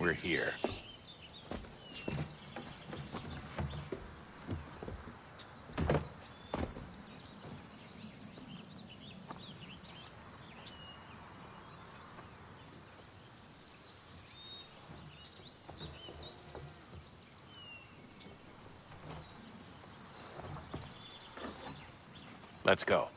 we're here. Let's go.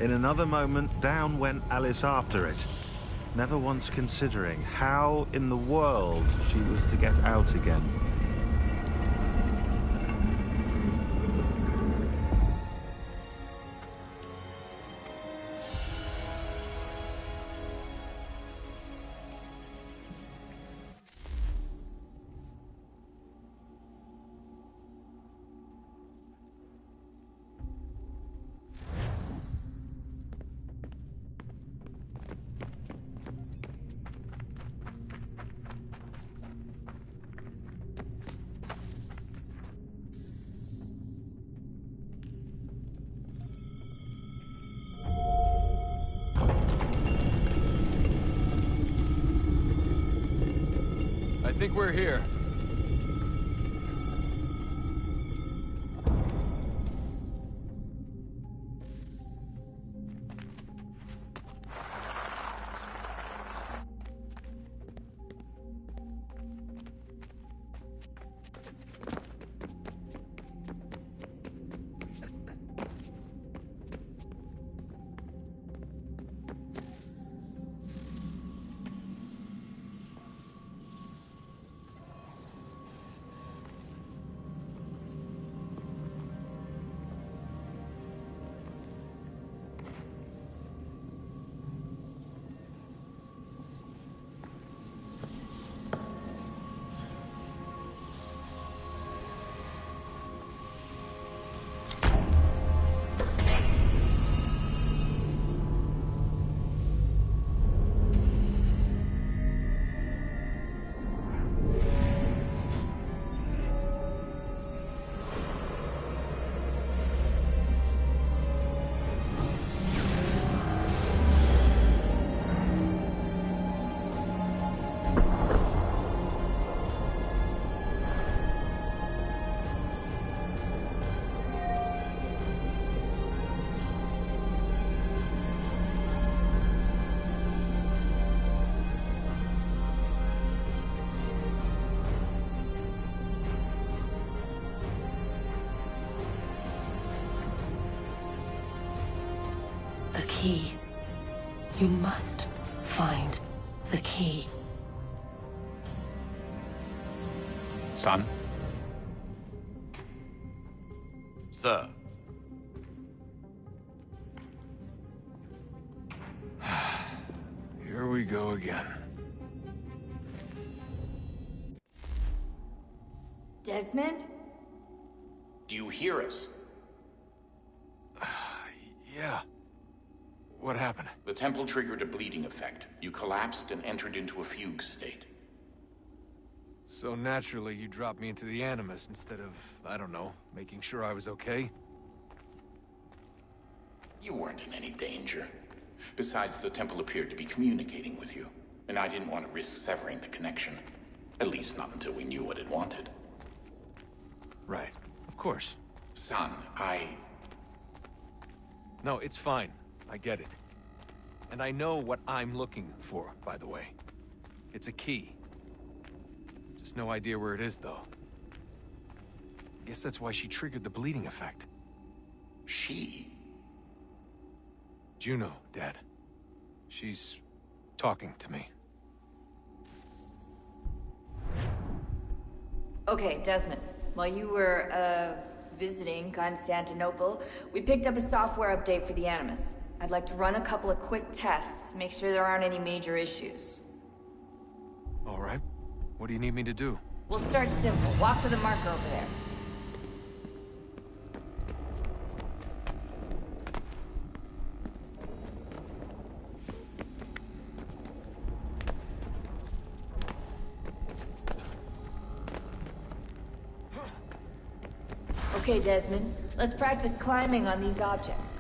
In another moment, down went Alice after it, never once considering how in the world she was to get out again. I think we're here. The key. You must find the key. Son? Sir. Here we go again. Desmond? Do you hear us? Yeah. What happened? The temple triggered a bleeding effect. You collapsed and entered into a fugue state. So naturally, you dropped me into the Animus instead of, I don't know, making sure I was okay? You weren't in any danger. Besides, the temple appeared to be communicating with you, and I didn't want to risk severing the connection. At least not until we knew what it wanted. Right. Of course. Son, No, it's fine. I get it. And I know what I'm looking for, by the way. It's a key. Just no idea where it is, though. Guess that's why she triggered the bleeding effect. She? Juno, Dad. She's talking to me. Okay, Desmond. While you were, visiting Constantinople, we picked up a software update for the Animus. I'd like to run a couple of quick tests, make sure there aren't any major issues. All right. What do you need me to do? We'll start simple. Walk to the marker over there. Okay, Desmond. Let's practice climbing on these objects.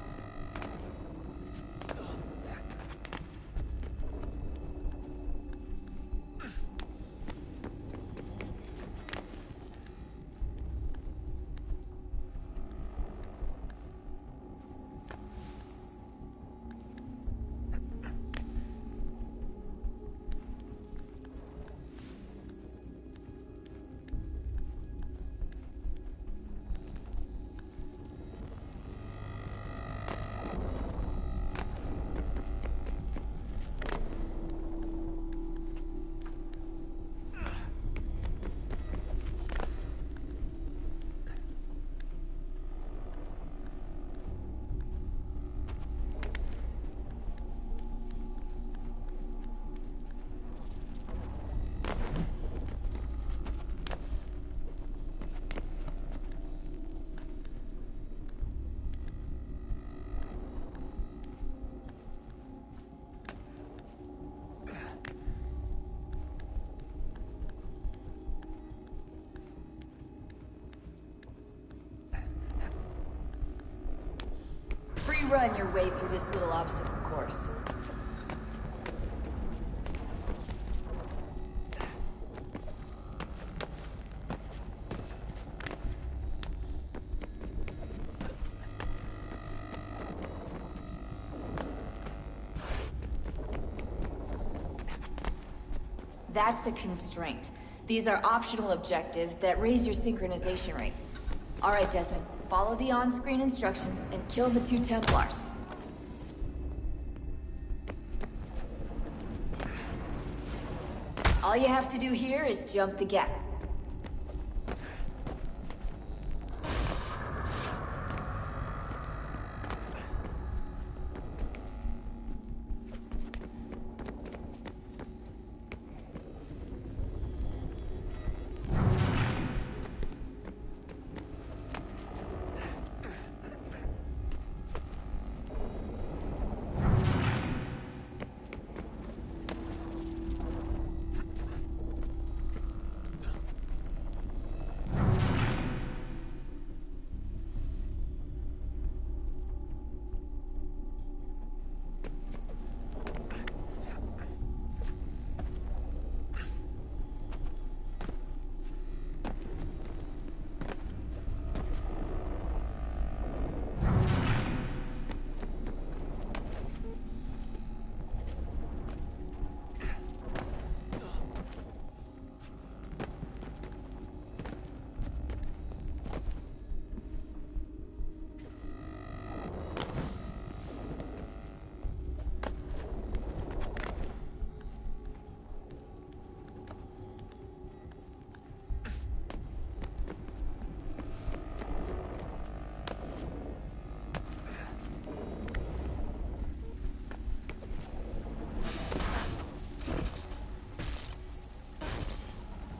Free-run your way through this little obstacle course. That's a constraint. These are optional objectives that raise your synchronization rate. All right, Desmond. Follow the on-screen instructions and kill the 2 Templars. All you have to do here is jump the gap.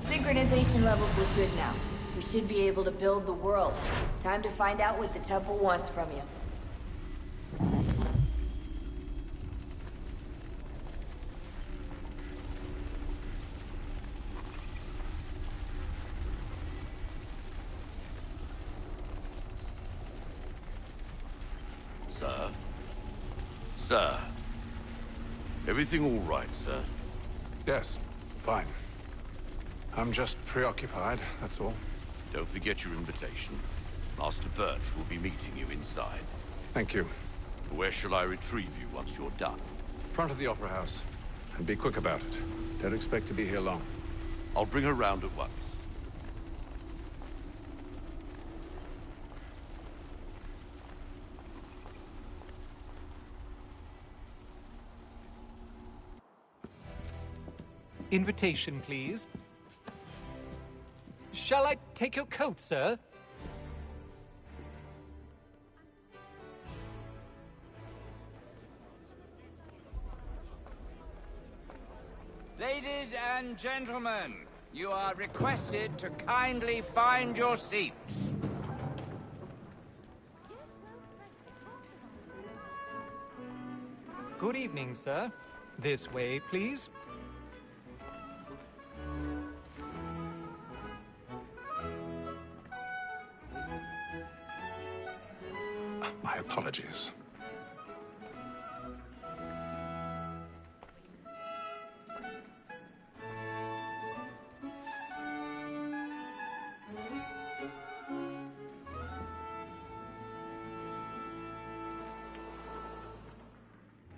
Synchronization levels look good now. We should be able to build the world. Time to find out what the temple wants from you. sir, Sir. Everything all right, sir? Yes, fine. I'm just preoccupied, that's all. Don't forget your invitation. Master Birch will be meeting you inside. Thank you. Where shall I retrieve you once you're done? Front of the Opera House. And be quick about it. Don't expect to be here long. I'll bring her round at once. Invitation, please. Shall I take your coat, sir? Ladies and gentlemen, you are requested to kindly find your seats. Good evening, sir. This way, please. My apologies.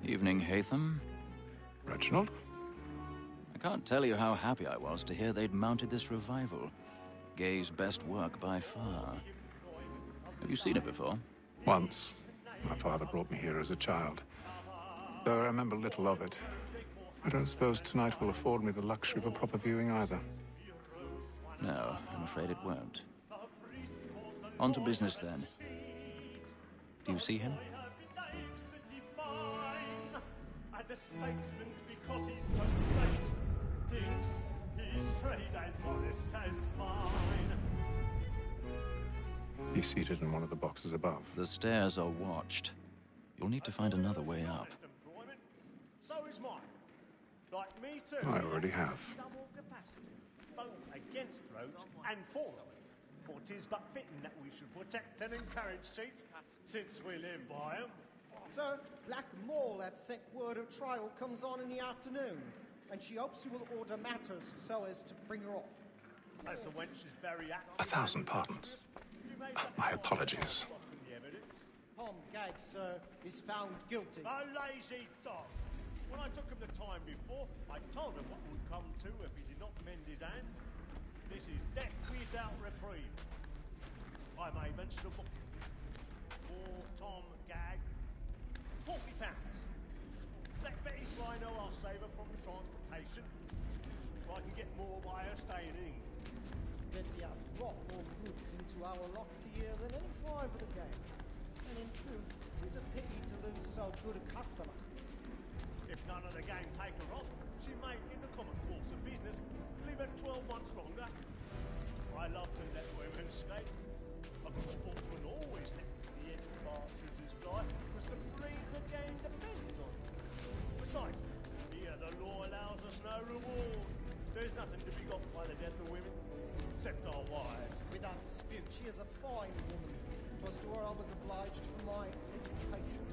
Evening, Hatham. Reginald? I can't tell you how happy I was to hear they'd mounted this revival. Gay's best work by far. Have you seen it before? Once. My father brought me here as a child. Though I remember little of it. I don't suppose tonight will afford me the luxury of a proper viewing either. No, I'm afraid it won't. On to business, then. Do you see him? The statesman, because he's so great, thinks his trade as honest as mine. He's seated in one of the boxes above. The stairs are watched. You'll need to find another way up. So is mine. Like me too. I already have. Double capacity, both against roads and for them. For 'tis but fitting that we should protect and encourage cheats, since we live by 'em. Sir, Black Mall had sent word of trial comes on in the afternoon, and she hopes you will order matters so as to bring her off. As the wench is very active. 1,000 pardons. My apologies. Tom Gag, sir, is found guilty. A lazy dog. When I took him the time before, I told him what would come to if he did not mend his hand. This is death without reprieve. I may venture to book him. For Tom Gag, £40. Let Betty Sly know I'll save her from the transportation. So I can get more by her staying in England. Betty has brought more goods into our loft here than any five of the gang. And in truth, it is a pity to lose so good a customer. If none of the gang take her off, she may, in the common course of business, leave her 12 months longer. I love to let women skate. A good sportsman always lets the end partridges fly, because the breed of the game depends on it. Besides, here the law allows us no reward. There's nothing to be got by the death of women, except our wives. Without dispute, she is a fine woman. Twas to her I was obliged for my education.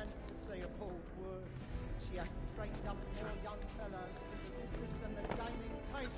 And to say a bold word, she hath trained up more young fellows to the business than the gaming tape.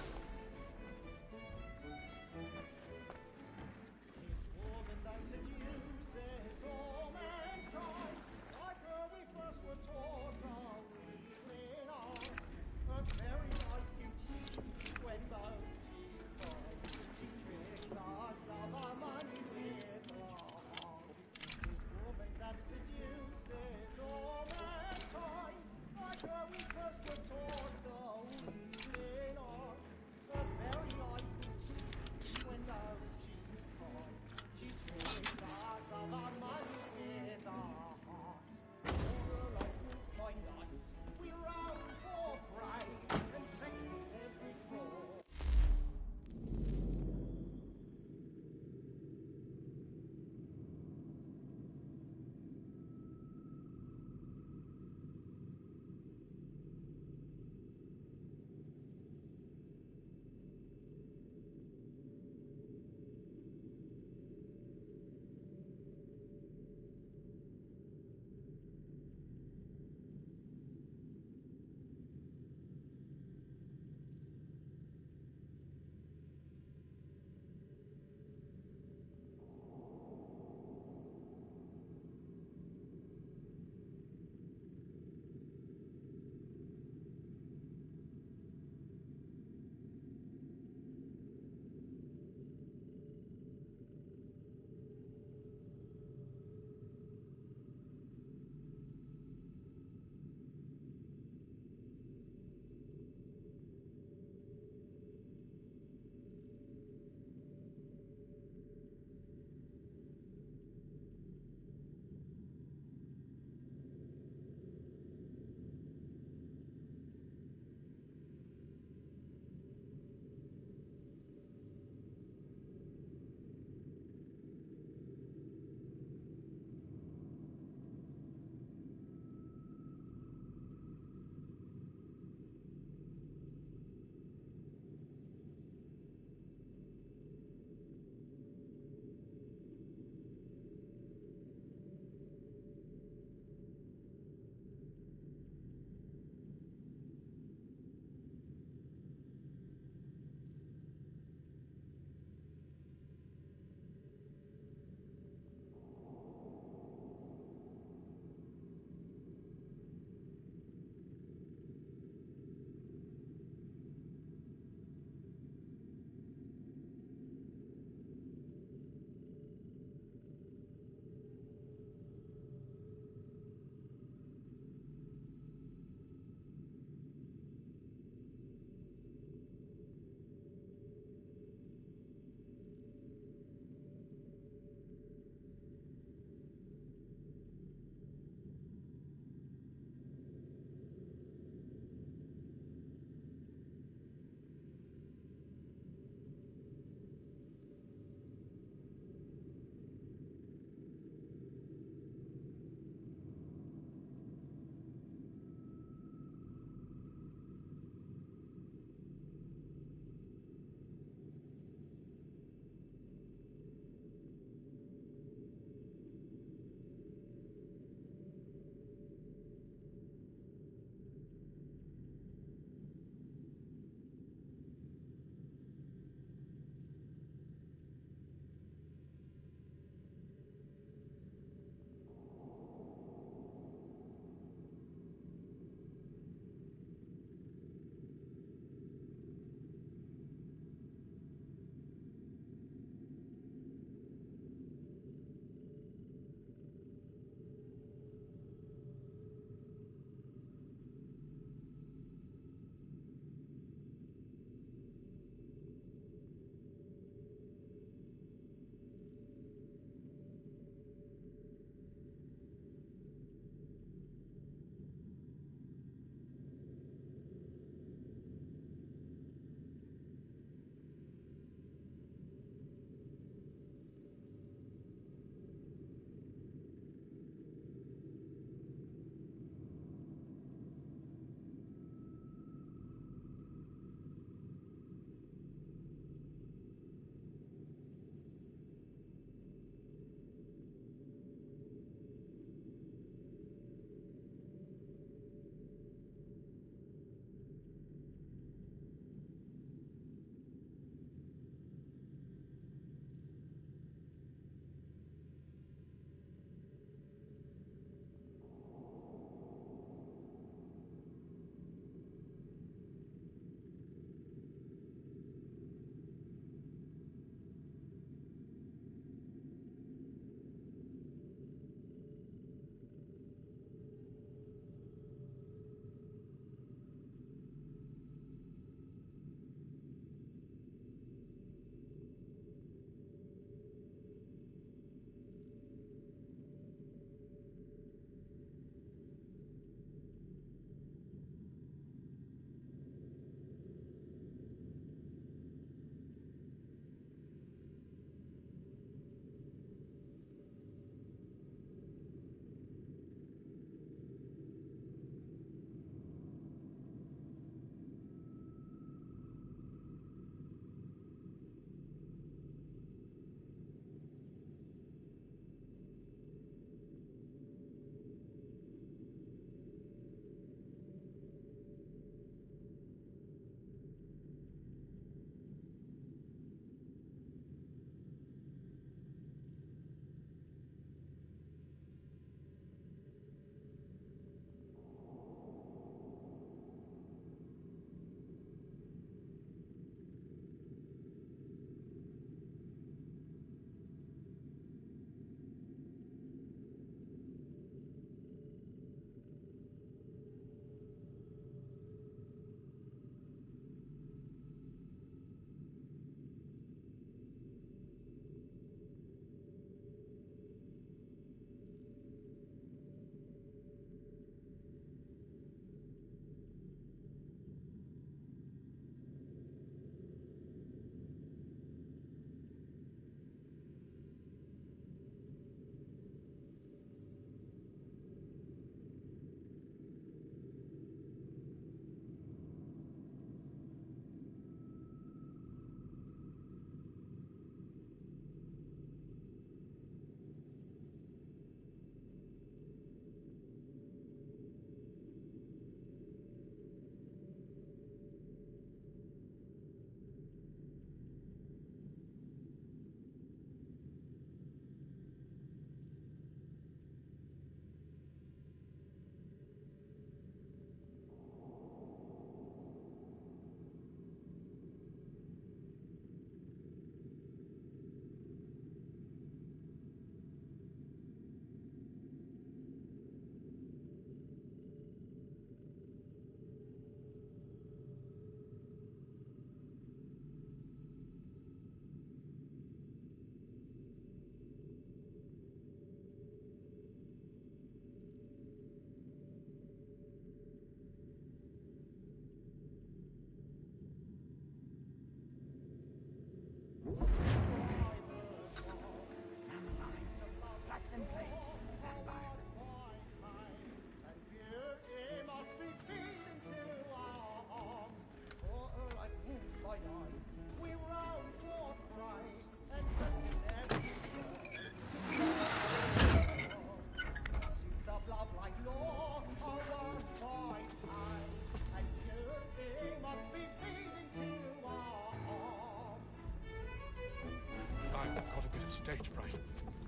stage fright.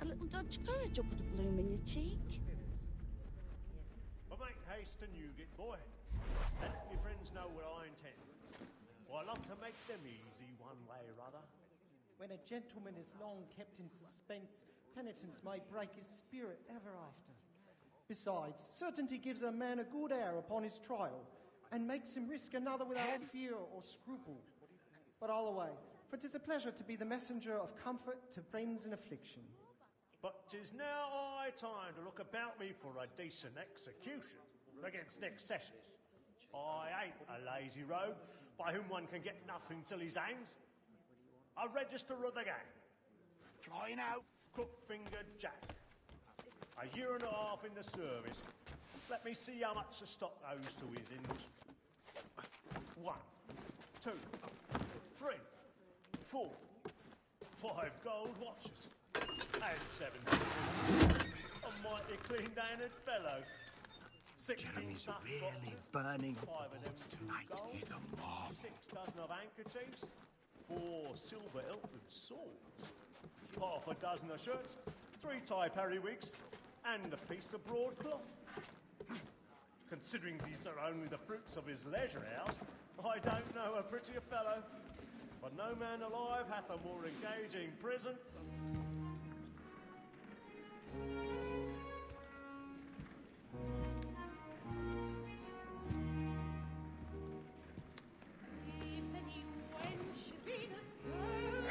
A little Dutch courage will put a bloom in your cheek. But make haste to Newgate, boy. Let your friends know what I intend. I love to make them easy one way or other. When a gentleman is long kept in suspense, penitence may break his spirit ever after. Besides, certainty gives a man a good air upon his trial, and makes him risk another without fear or scruple. But all away, for 'tis a pleasure to be the messenger of comfort to friends in affliction. But 'tis now high time to look about me for a decent execution against next sessions. I ain't a lazy rogue by whom one can get nothing till he's hanged. A register of the gang. Flying out, crook-fingered Jack. A year and a half in the service. Let me see how much the stock owes to his ins. 1, 2, 3, 4, 5 gold watches. And 7 a mighty clean-handed fellow. 16 Jeremy's snuff really boxes, burning 5 of them tonight. gold, He's a mob. 6 dozen of handkerchiefs, 4 silver hilted swords, half a dozen of shirts, 3 tie periwigs, and a piece of broadcloth. Considering these are only the fruits of his leisure hours, I don't know a prettier fellow, but no man alive hath a more engaging presence.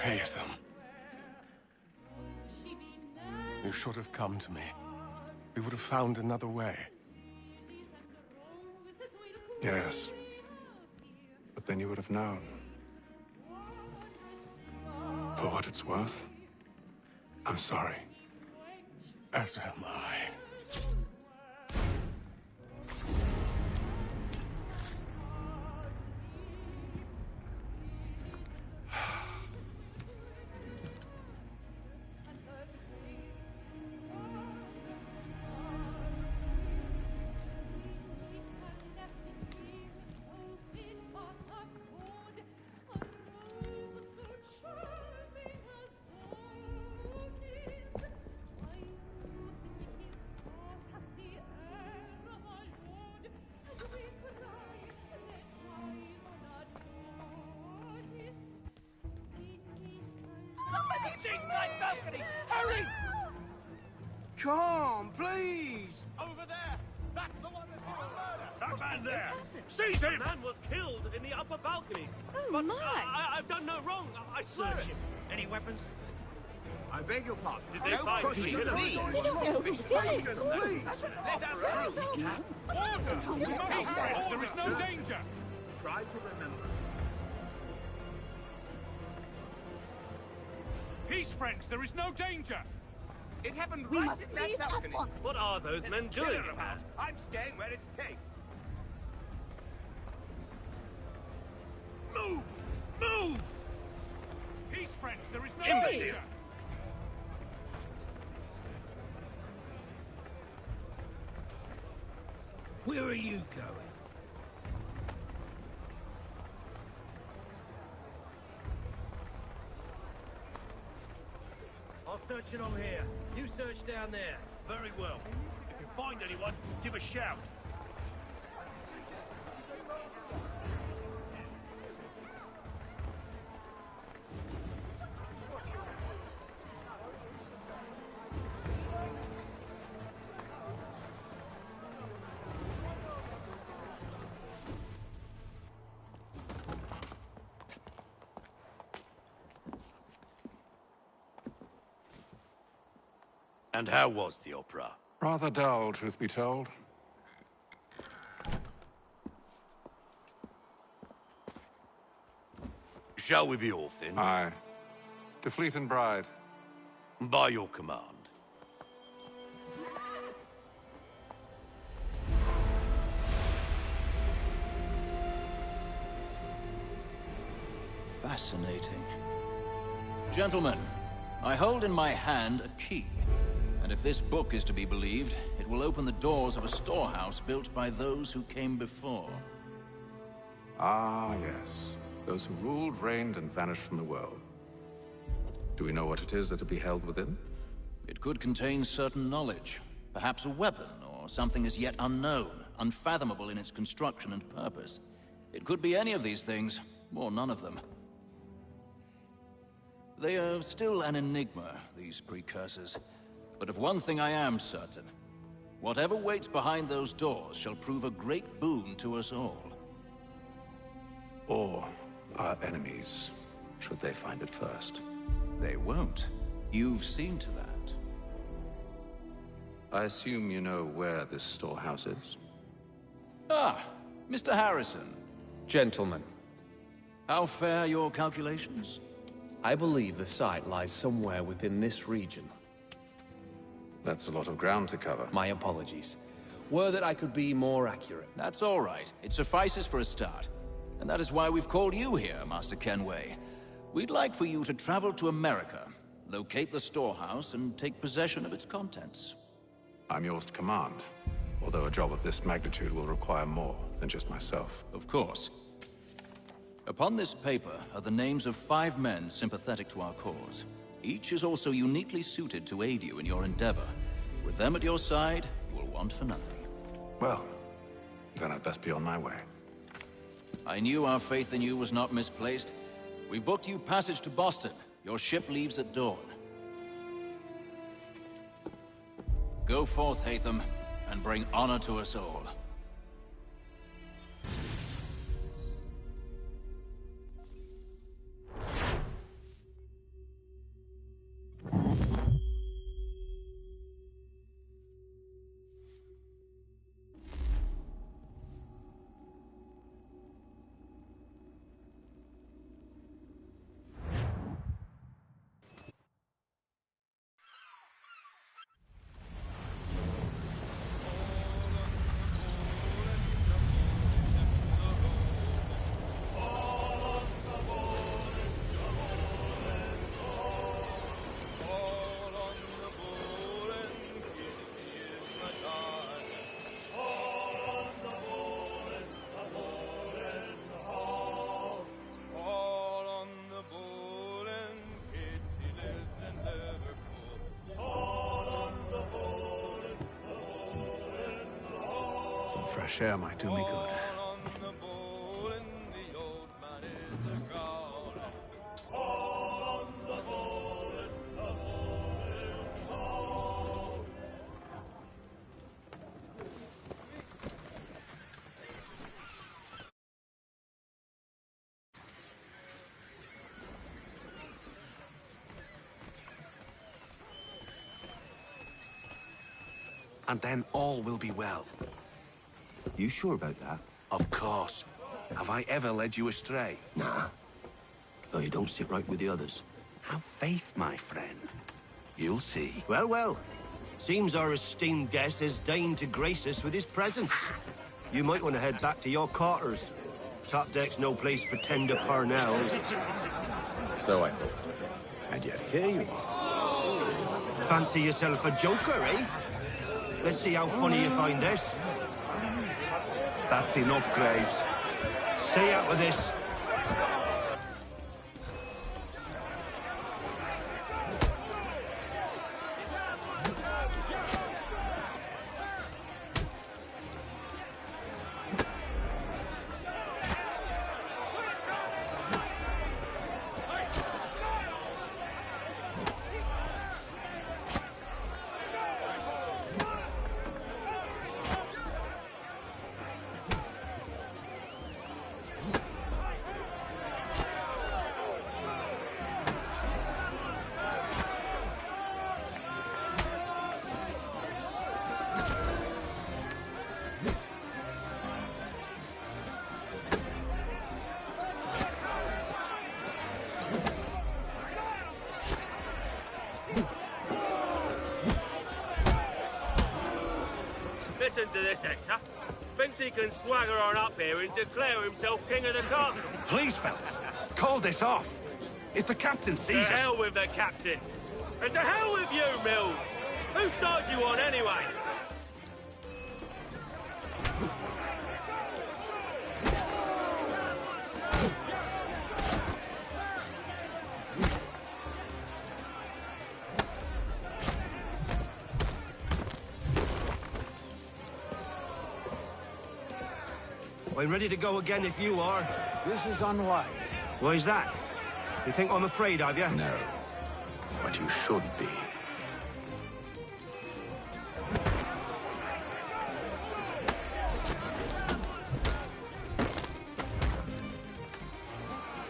Haytham. You should have come to me. We would have found another way. Yes. But then you would have known. For what it's worth, I'm sorry. As am I. Stateside balcony! Hurry! Come, please! Over there! That's the one that's been murdered! That man there! Seize him! The man was killed in the upper balconies. Oh, but my! I've done no wrong. I swear Search it. him. Any weapons? I beg your pardon. Did they find the killer? We don't know who did it. Please! Let us through. Peace, friends! There is no danger! Try to remember. Peace, friends! There is no danger! It happened We right must at that leave at balcony. once. What are those men doing about? I'm staying where it's safe. Move! Move! Peace, friends! There is no Imbecile. danger! Where are you going? I'll search it on here. You search down there. Very well. If you find anyone, give a shout. And how was the opera? Rather dull, truth be told. Shall we be off then? Aye. To Fleet and Bride. By your command. Fascinating. Gentlemen, I hold in my hand a key. And if this book is to be believed, it will open the doors of a storehouse built by those who came before. Ah, yes. Those who ruled, reigned, and vanished from the world. Do we know what it is that'll be held within? It could contain certain knowledge. Perhaps a weapon, or something as yet unknown, unfathomable in its construction and purpose. It could be any of these things, or none of them. They are still an enigma, these precursors. But of one thing I am certain. Whatever waits behind those doors shall prove a great boon to us all. Or our enemies, should they find it first. They won't. You've seen to that. I assume you know where this storehouse is? Ah, Mr. Harrison. Gentlemen. How fare your calculations? I believe the site lies somewhere within this region. That's a lot of ground to cover. My apologies. Were that I could be more accurate. That's all right. It suffices for a start. And that is why we've called you here, Master Kenway. We'd like for you to travel to America, locate the storehouse, and take possession of its contents. I'm yours to command, although a job of this magnitude will require more than just myself. Of course. Upon this paper are the names of 5 men sympathetic to our cause. Each is also uniquely suited to aid you in your endeavor. With them at your side, you will want for nothing. Well, then I'd best be on my way. I knew our faith in you was not misplaced. We've booked you passage to Boston. Your ship leaves at dawn. Go forth, Hatham, and bring honor to us all. Some fresh air might do me good. And then all will be well. You sure about that? Of course. Have I ever led you astray? Nah. Though you don't sit right with the others. Have faith, my friend. You'll see. Well, well. Seems our esteemed guest has deigned to grace us with his presence. You might want to head back to your quarters. Top deck's no place for tender parnells. So I thought. And yet here you are. Fancy yourself a joker, eh? Let's see how funny you find this. That's enough, Graves. Stay out of this. Listen to this, Hector. Thinks he can swagger on up here and declare himself king of the castle. Please, fellas, call this off. If the captain sees To us... hell with the captain. And to hell with you, Mills. Whose side you on, anyway? I'm ready to go again if you are. This is unwise. Why's that? You think I'm afraid of you? No. But you should be.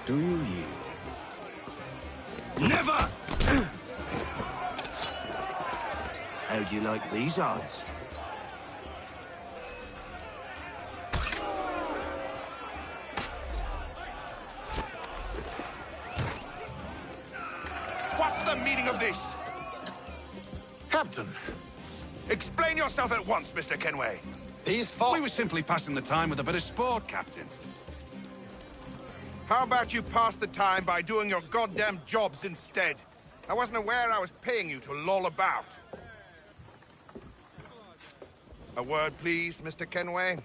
Do you yield? Never! How do you like these odds? What's the meaning of this? Captain! Explain yourself at once, Mr. Kenway. These folk... We were simply passing the time with a bit of sport, Captain. How about you pass the time by doing your goddamn jobs instead? I wasn't aware I was paying you to loll about. A word, please, Mr. Kenway.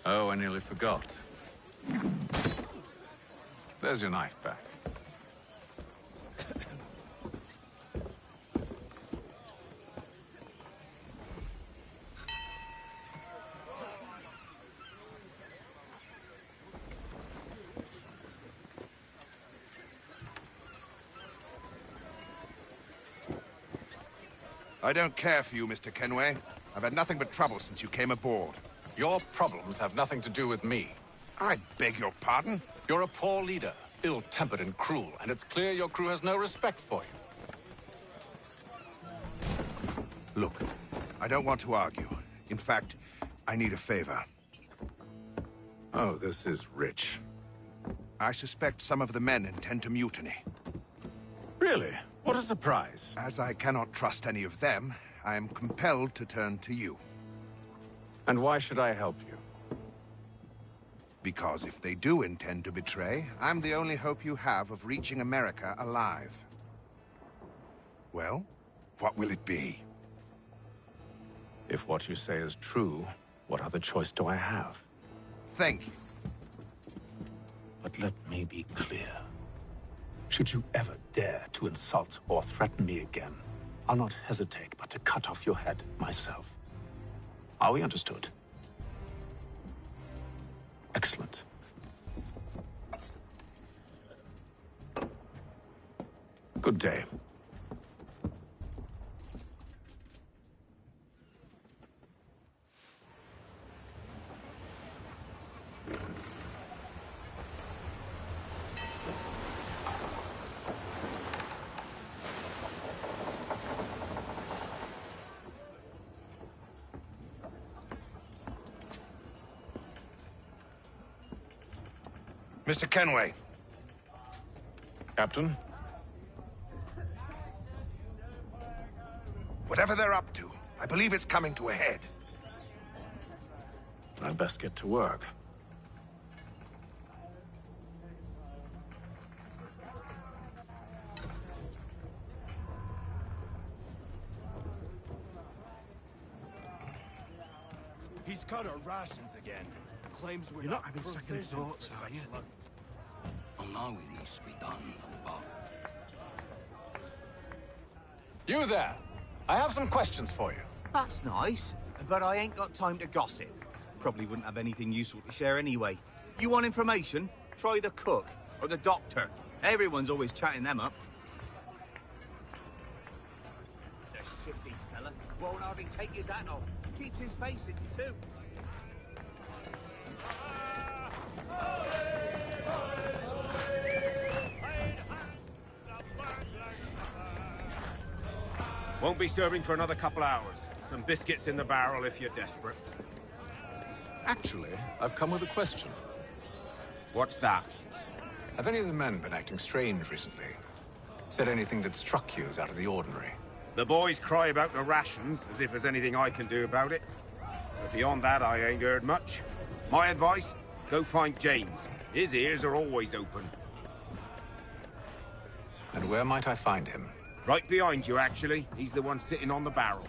Oh, I nearly forgot. There's your knife back. I don't care for you, Mr. Kenway. I've had nothing but trouble since you came aboard. Your problems have nothing to do with me. I beg your pardon? You're a poor leader, ill-tempered and cruel, and it's clear your crew has no respect for you. Look, I don't want to argue. In fact, I need a favor. Oh, this is rich. I suspect some of the men intend to mutiny. Really? What a surprise. As I cannot trust any of them, I am compelled to turn to you. And why should I help you? Because if they do intend to betray, I'm the only hope you have of reaching America alive. Well, what will it be? If what you say is true, what other choice do I have? Thank you. But let me be clear. Should you ever dare to insult or threaten me again, I'll not hesitate but to cut off your head myself. Are we understood? Excellent. Good day. Mr. Kenway. Captain? Whatever they're up to, I believe it's coming to a head. I'd best get to work. He's cut our rations again. Claims we're You're not having second thoughts, are you? Well, now it needs to be done, Bob. You there! I have some questions for you. That's nice, but I ain't got time to gossip. Probably wouldn't have anything useful to share anyway. You want information? Try the cook or the doctor. Everyone's always chatting them up. The shifty fella won't hardly take his hat off. Keeps his face in too. Won't be serving for another couple hours. Some biscuits in the barrel if you're desperate. Actually, I've come with a question. What's that? Have any of the men been acting strange recently? Said anything that struck you as out of the ordinary? The boys cry about the rations, as if there's anything I can do about it. But beyond that, I ain't heard much. My advice, go find James. His ears are always open. And where might I find him? Right behind you, actually. He's the one sitting on the barrel.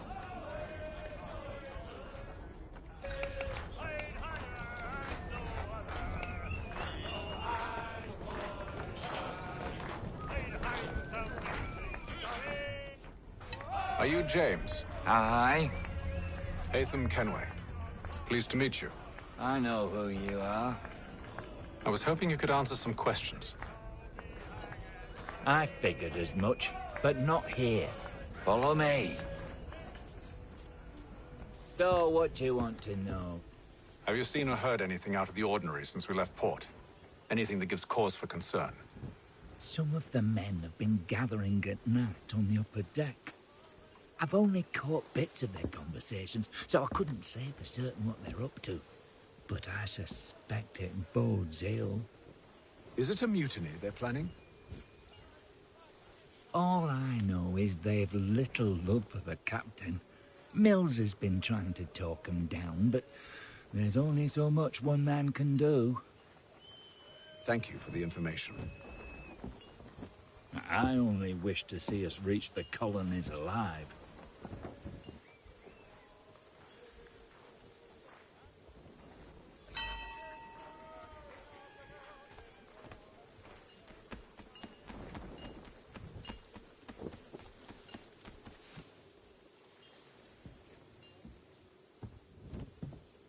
Are you James? Aye. Hatham Kenway. Pleased to meet you. I know who you are. I was hoping you could answer some questions. I figured as much, but not here. Follow me. So, what do you want to know? Have you seen or heard anything out of the ordinary since we left port? Anything that gives cause for concern? Some of the men have been gathering at night on the upper deck. I've only caught bits of their conversations, so I couldn't say for certain what they're up to. But I suspect it bodes ill. Is it a mutiny they're planning? All I know is they've little love for the captain. Mills has been trying to talk them down, but there's only so much one man can do. Thank you for the information. I only wish to see us reach the colonies alive.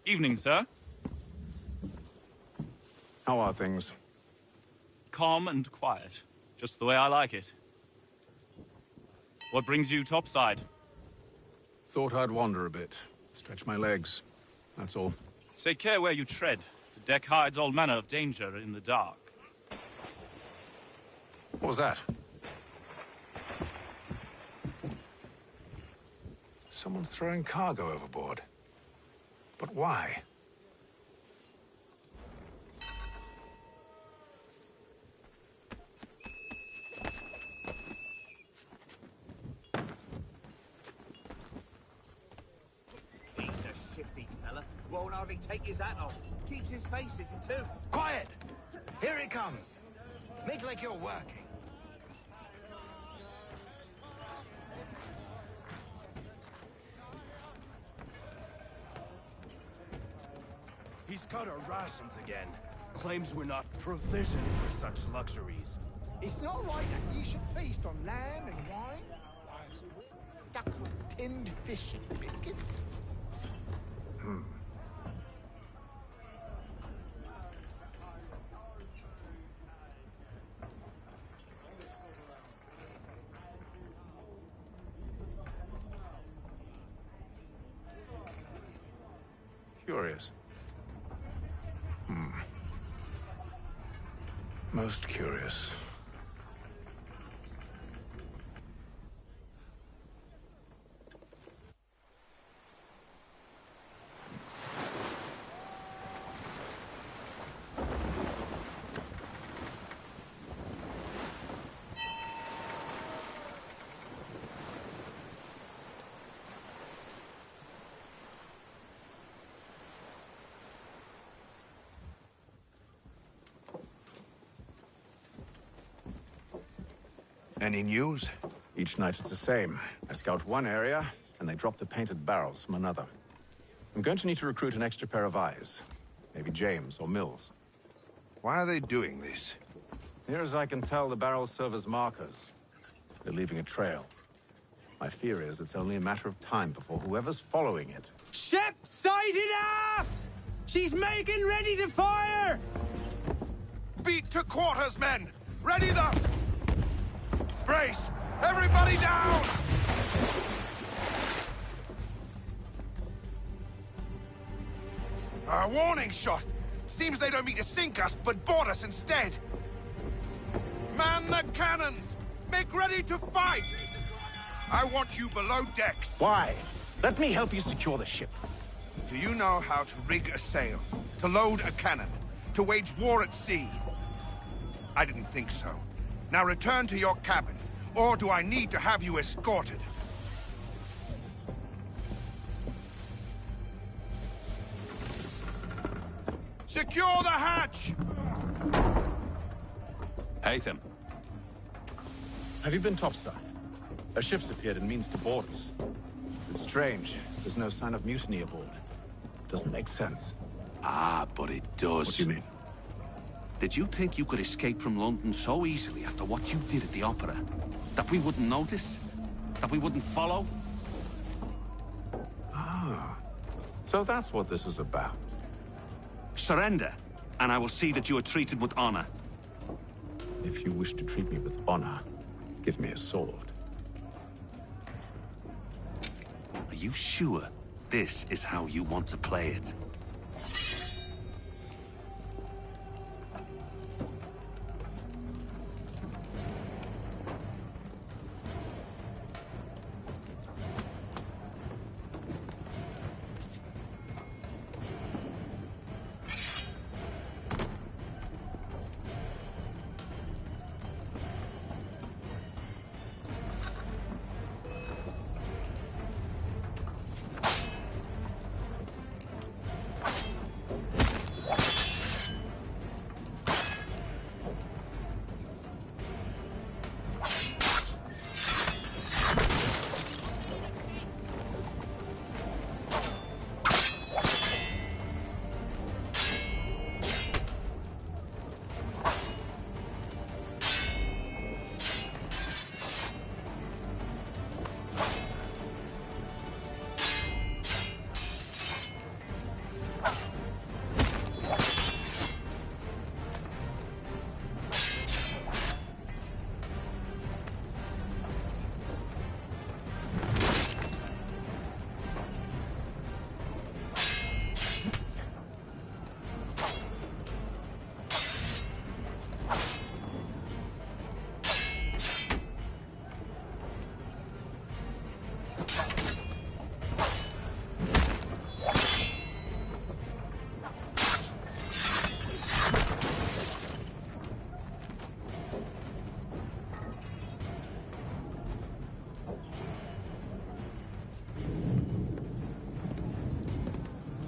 Evening, sir. How are things? Calm and quiet. Just the way I like it. What brings you topside? Thought I'd wander a bit. Stretch my legs. That's all. Take care where you tread. The deck hides all manner of danger in the dark. What was that? Someone's throwing cargo overboard. But why? He's a shifty fella. Won't hardly take his hat off. Keeps his face hidden too. Quiet! Here it comes. Make like you're working. He's cut our rations again. Claims we're not provisioned for such luxuries. It's not right that you should feast on lamb and wine. Why, so we're stuck with tinned fish and biscuits. Curious. Most curious. Any news? Each night it's the same. I scout one area, and they drop the painted barrels from another. I'm going to need to recruit an extra pair of eyes. Maybe James or Mills. Why are they doing this? Near as I can tell, the barrels serve as markers. They're leaving a trail. My fear is it's only a matter of time before whoever's following it... Ship sighted aft! She's making ready to fire! Beat to quarters, men! Ready the... Brace! Everybody down! A warning shot! Seems they don't mean to sink us, but board us instead! Man the cannons! Make ready to fight! I want you below decks. Why? Let me help you secure the ship. Do you know how to rig a sail? To load a cannon? To wage war at sea? I didn't think so. Now return to your cabin, or do I need to have you escorted? Secure the hatch! Haytham. Have you been topside? A ship's appeared and means to board us. It's strange. There's no sign of mutiny aboard. Doesn't make sense. Ah, but it does. What do you mean? Did you think you could escape from London so easily after what you did at the opera? That we wouldn't notice? That we wouldn't follow? Ah. So that's what this is about. Surrender, and I will see that you are treated with honor. If you wish to treat me with honor, give me a sword. Are you sure this is how you want to play it?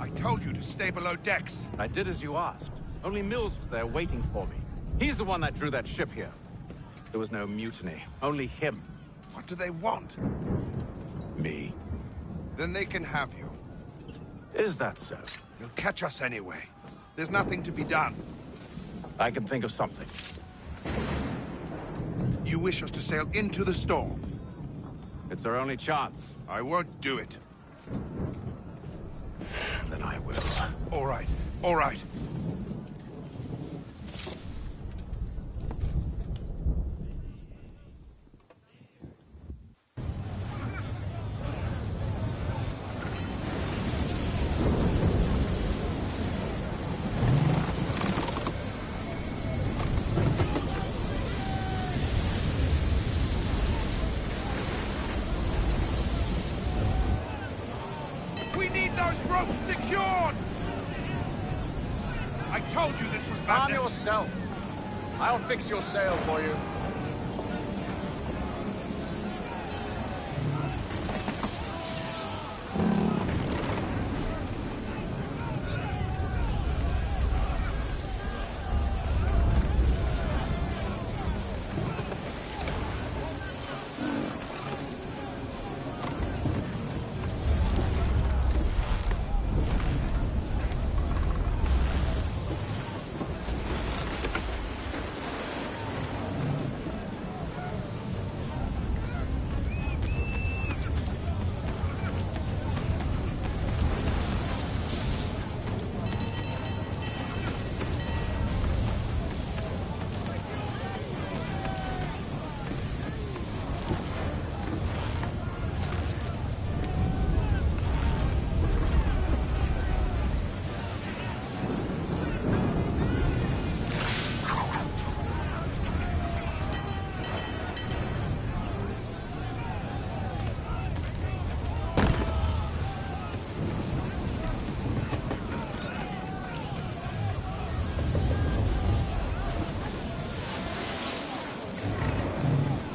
I told you to stay below decks. I did as you asked. Only Mills was there waiting for me. He's the one that drew that ship here. There was no mutiny, only him. What do they want? Me. Then they can have you. Is that so? You'll catch us anyway. There's nothing to be done. I can think of something. You wish us to sail into the storm? It's our only chance. I won't do it. Then I will. All right, all right. We need those ropes secured! I told you this was Arm madness. yourself. I'll fix your sail for you.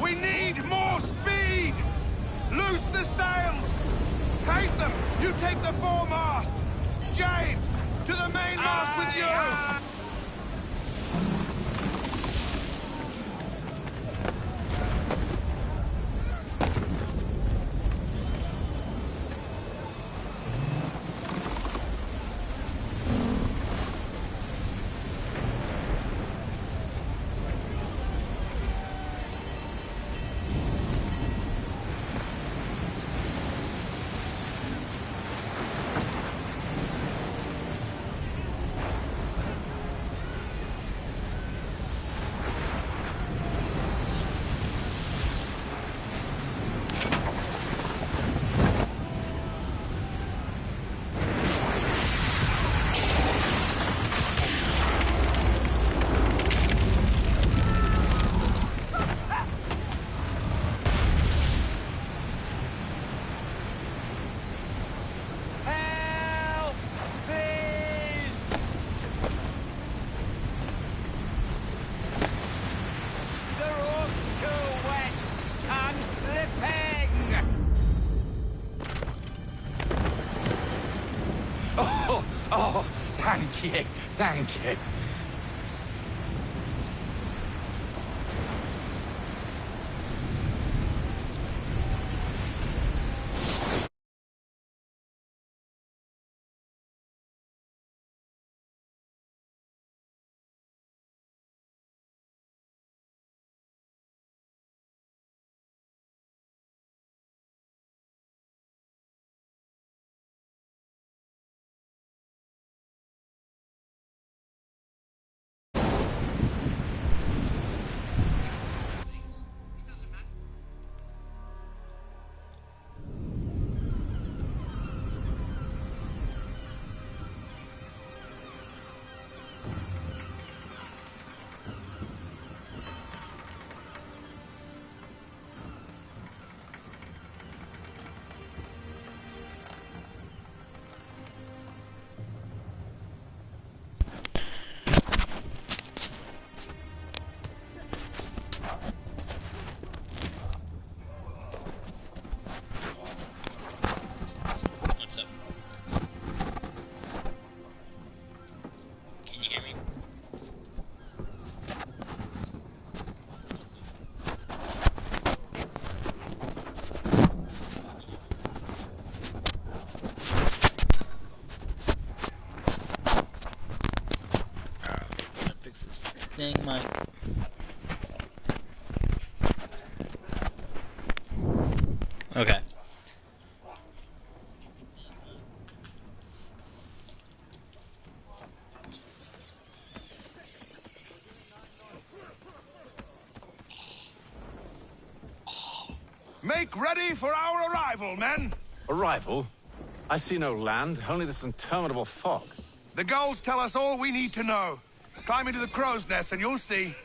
We need more speed! Loose the sails! Kite them! You take the foremast! James! To the mainmast with you! Thank you. Thank you. What's up? Can you hear me? Gotta fix this dang mic. Okay. Make ready for our arrival, men! Arrival? I see no land, only this interminable fog. The gulls tell us all we need to know. Climb into the crow's nest and you'll see.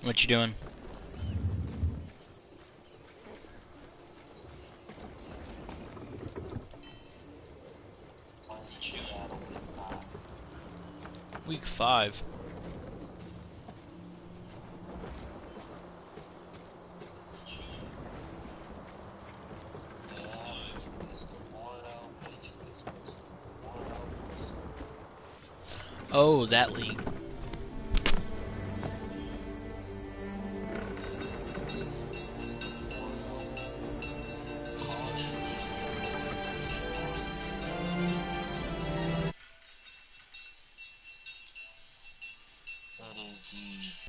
What you doing? Week 5. Oh, that league.